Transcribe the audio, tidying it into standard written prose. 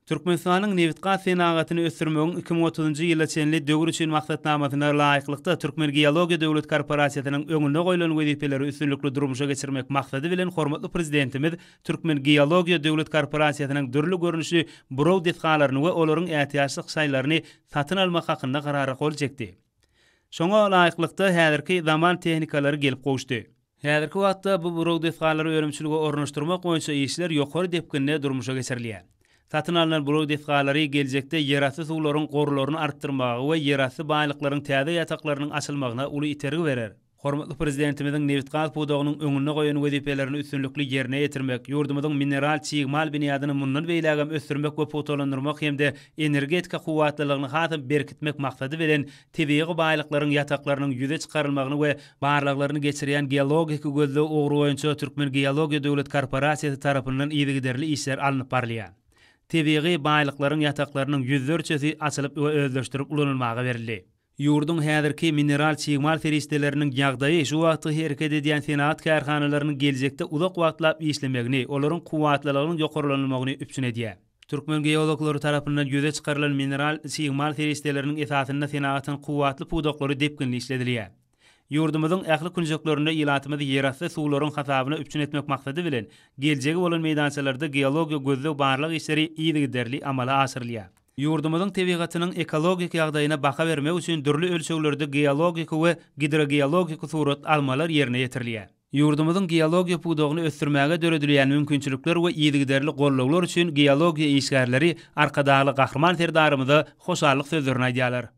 Türkmenistanyň Newitqa senagatyny ösdürmegiň 2030-njy ýyla çenli döwür üçin maksatnamasyna laýyklykda Türkmen Geologiýa Döwlet Korporasiýasynyň öňünde goýulan wezipeleri üstünlikli durmuşa geçirmek maksady bilen hormatly prezidentimiz Türkmen Geologiýa Döwlet Korporasiýasynyň dürli görnüşli burow detgalaryny we olaryň ähtiýaçlyk şaýlaryny satyn almak hakynda garara gol çekdi. Şoňa laýyklykda häzirki zaman tehnikalary gelip goşdy. Häzirki wagtda bu burow detgalary örümçiligi ornaşdyrmak boýunça işler ýokary depkinne durmuşa geçirilýär. Satyn alynan burow detgalary geljekde yerasty suwlaryň gorularyny artdyrmagy we yerasty baýlyklaryň täze ýataklarynyň açylmagyna uly itergi berer. Hormatly prezidentimiziň Newitqa pudogynyň öňüne goýan wezipelerini üstünlikli ýerine ýetirmek, ýurdumyzyň mineral çyýgmal binýadyny mundan beýlägem ösdürmek we potolandyrmak hemde energetika kuwatlylygyny hasam berkitmek maksady bilen tebii baýlyklaryň ýataklarynyň ýüze çykarylmagyny we barlaklaryny geçirýän geologik gözle ogry boýunça Türkmen Geologiýa Döwlet Korporasiýasy tarapyndan ýygyderli işler alınıp barylýar. Tebii baýlyklaryň ýataklarynyň ýüzlerçesi açylyp we özleşdirip ulanylmagy berildi. Ýurdun häzirki mineral çyýgmal feristeleriniň ýagdaýy şu wagtda hereket edýän senat karhanalarynyň geljekde uzak wagtlap işlemegini, olaryň kuwatlylygynyň ýokarylanmagyny üpsün edýär. Türkmen geologlary tarapyndan ýüze çykarylan mineral çyýgmal feristeleriniň esasyna senatyň kuwatly pudoklary depkinli işledilýär. Ýurdumyzyň ähli künjeklerinde ýylatymyzy yerasty suwlaryň hasabyna üpsün etmek maksady bilen geljegi bolan meýdançalarda geologiýa gözleg barlyk işleri ýygyderli amala asyrylýar. Ýurdumyzyň tebigatynyň ekologik ýagdaýyna baka bermek üçin dürli ölçeklerde geologik we hidrogeologik surat almalar ýerine ýetirilýär. Ýurdumyzyň geologiýa pudogyny ösdürmäge döredilýän mümkinçilikler we ýygyderli gollaglar üçin geologiýa işgärleri arkadaly gahrman serdarymyza hoşallyk sözlerini aýdýarlar.